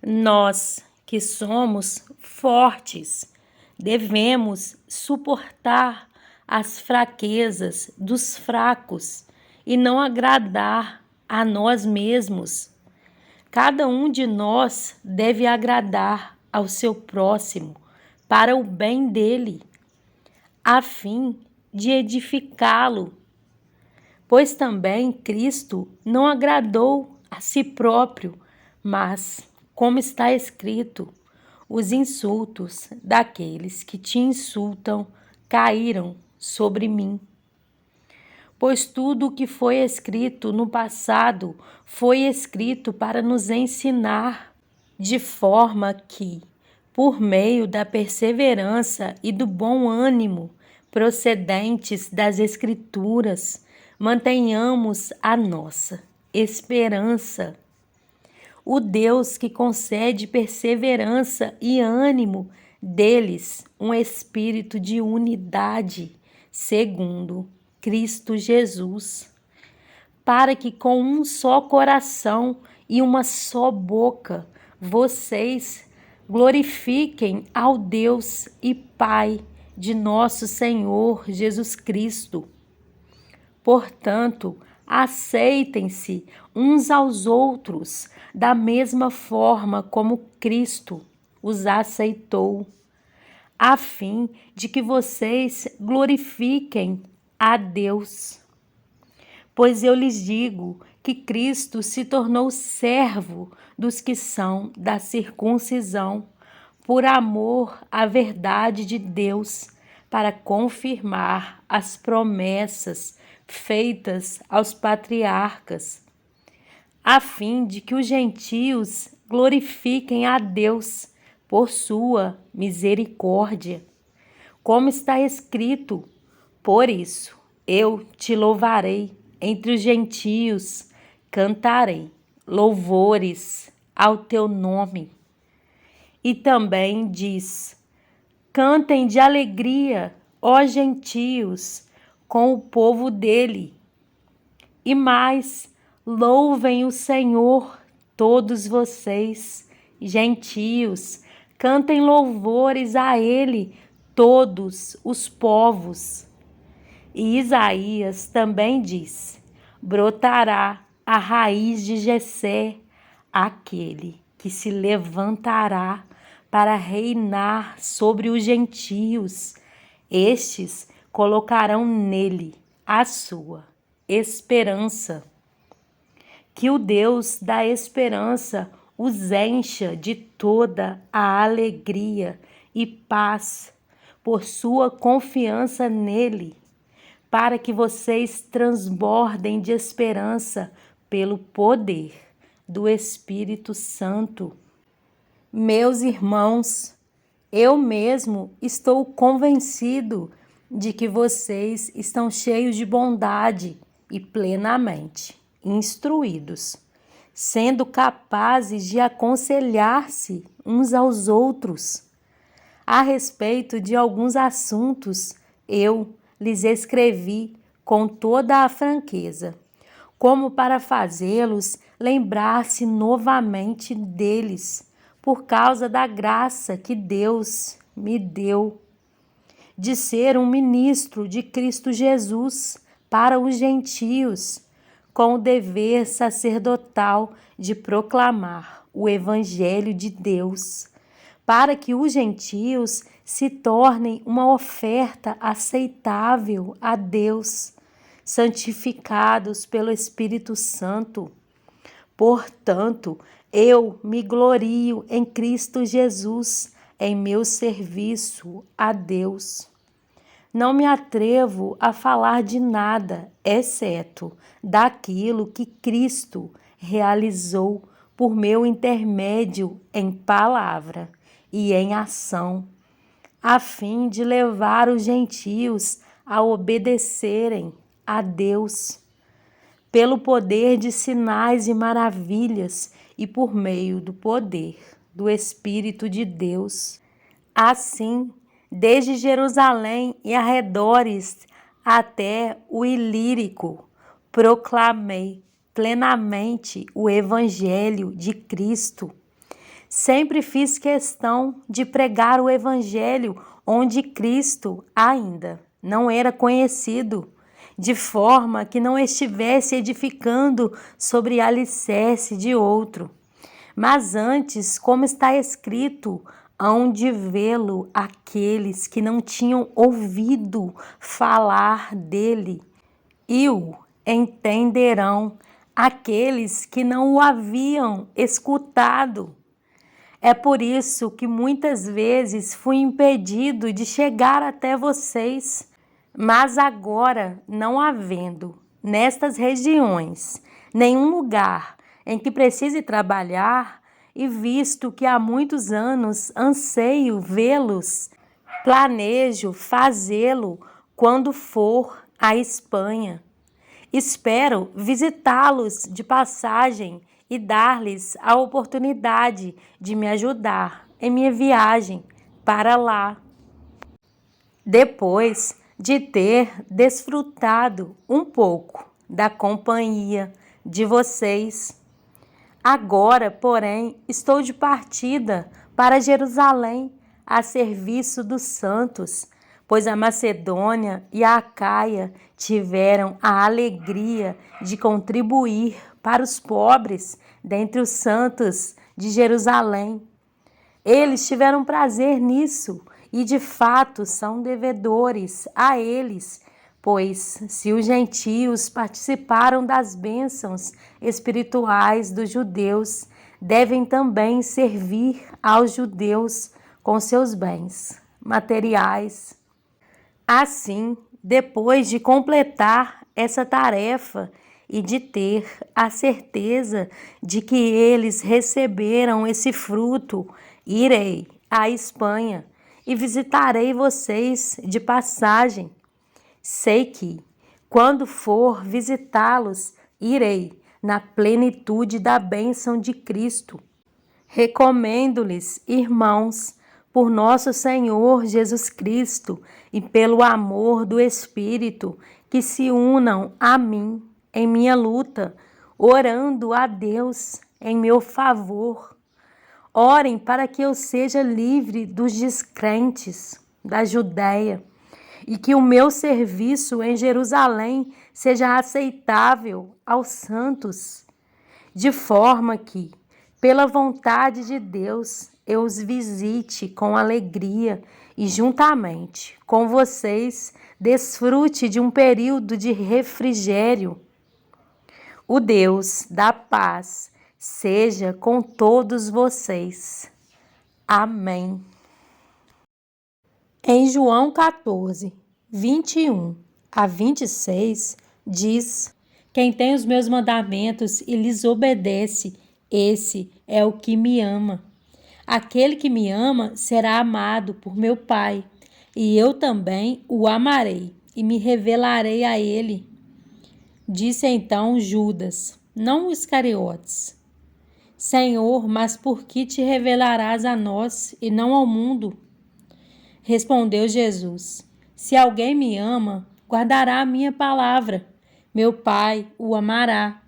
Nós que somos fortes devemos suportar as fraquezas dos fracos e não agradar a nós mesmos. Cada um de nós deve agradar ao seu próximo para o bem dele, a fim de edificá-lo, pois também Cristo não agradou a si próprio, mas, como está escrito, os insultos daqueles que te insultam caíram sobre mim. Pois tudo o que foi escrito no passado foi escrito para nos ensinar, de forma que, por meio da perseverança e do bom ânimo procedentes das Escrituras, mantenhamos a nossa esperança. O Deus que concede perseverança e ânimo deles um espírito de unidade, segundo Cristo Jesus, para que com um só coração e uma só boca vocês glorifiquem ao Deus e Pai de nosso Senhor Jesus Cristo. Portanto, aceitem-se uns aos outros da mesma forma como Cristo os aceitou, a fim de que vocês glorifiquem a Deus. Pois eu lhes digo que Cristo se tornou servo dos que são da circuncisão, por amor à verdade de Deus, para confirmar as promessas feitas aos patriarcas, a fim de que os gentios glorifiquem a Deus por sua misericórdia. Como está escrito: por isso eu te louvarei entre os gentios, cantarei louvores ao teu nome. E também diz: cantem de alegria, ó gentios, com o povo dele. E mais, louvem o Senhor, todos vocês, gentios, cantem louvores a ele, todos os povos. E Isaías também diz: brotará a raiz de Jessé, aquele que se levantará para reinar sobre os gentios. Estes colocarão nele a sua esperança. Que o Deus da esperança os encha de toda a alegria e paz por sua confiança nele, para que vocês transbordem de esperança pelo poder do Espírito Santo. Meus irmãos, eu mesmo estou convencido de que vocês estão cheios de bondade e plenamente instruídos, sendo capazes de aconselhar-se uns aos outros. A respeito de alguns assuntos, eu lhes escrevi com toda a franqueza, como para fazê-los lembrar-se novamente deles, por causa da graça que Deus me deu de ser um ministro de Cristo Jesus para os gentios, com o dever sacerdotal de proclamar o Evangelho de Deus, para que os gentios se tornem uma oferta aceitável a Deus, santificados pelo Espírito Santo. Portanto, eu me glorio em Cristo Jesus, em meu serviço a Deus. Não me atrevo a falar de nada, exceto daquilo que Cristo realizou por meu intermédio em palavra e em ação, a fim de levar os gentios a obedecerem a Deus, pelo poder de sinais e maravilhas e por meio do poder do Espírito de Deus. Assim, desde Jerusalém e arredores até o Ilírico, proclamei plenamente o Evangelho de Cristo, Sempre fiz questão de pregar o Evangelho onde Cristo ainda não era conhecido, de forma que não estivesse edificando sobre alicerce de outro. Mas antes, como está escrito, hão de vê-lo aqueles que não tinham ouvido falar dele, e o entenderão aqueles que não o haviam escutado. É por isso que muitas vezes fui impedido de chegar até vocês, mas agora, não havendo nestas regiões nenhum lugar em que precise trabalhar, e visto que há muitos anos anseio vê-los, planejo fazê-lo quando for à Espanha. Espero visitá-los de passagem e dar-lhes a oportunidade de me ajudar em minha viagem para lá. Depois de ter desfrutado um pouco da companhia de vocês, agora, porém, estou de partida para Jerusalém a serviço dos santos, pois a Macedônia e a Acaia tiveram a alegria de contribuir para os pobres dentre os santos de Jerusalém. Eles tiveram prazer nisso e de fato são devedores a eles, pois se os gentios participaram das bênçãos espirituais dos judeus, devem também servir aos judeus com seus bens materiais. Assim, depois de completar essa tarefa e de ter a certeza de que eles receberam esse fruto, irei à Espanha e visitarei vocês de passagem. Sei que, quando for visitá-los, irei na plenitude da bênção de Cristo. Recomendo-lhes, irmãos, por nosso Senhor Jesus Cristo e pelo amor do Espírito, que se unam a mim em minha luta, orando a Deus em meu favor. Orem para que eu seja livre dos descrentes da Judéia e que o meu serviço em Jerusalém seja aceitável aos santos, de forma que, pela vontade de Deus, eu os visite com alegria e, juntamente com vocês, desfrute de um período de refrigério. O Deus da paz seja com todos vocês. Amém. Em João 14, 21 a 26, diz: Quem tem os meus mandamentos e lhes obedece, esse é o que me ama. Aquele que me ama será amado por meu Pai, e eu também o amarei e me revelarei a ele. Disse então Judas, não o Iscariotes: Senhor, mas por que te revelarás a nós e não ao mundo? Respondeu Jesus: Se alguém me ama, guardará a minha palavra. Meu Pai o amará.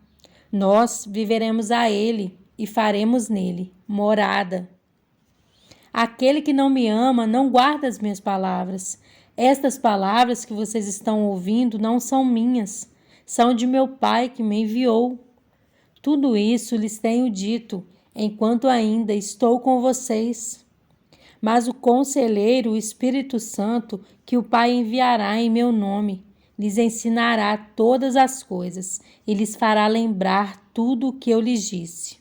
Nós viveremos a ele e faremos nele morada. Aquele que não me ama não guarda as minhas palavras. Estas palavras que vocês estão ouvindo não são minhas, são de meu Pai que me enviou. Tudo isso lhes tenho dito, enquanto ainda estou com vocês. Mas o Conselheiro, o Espírito Santo, que o Pai enviará em meu nome, lhes ensinará todas as coisas e lhes fará lembrar tudo o que eu lhes disse.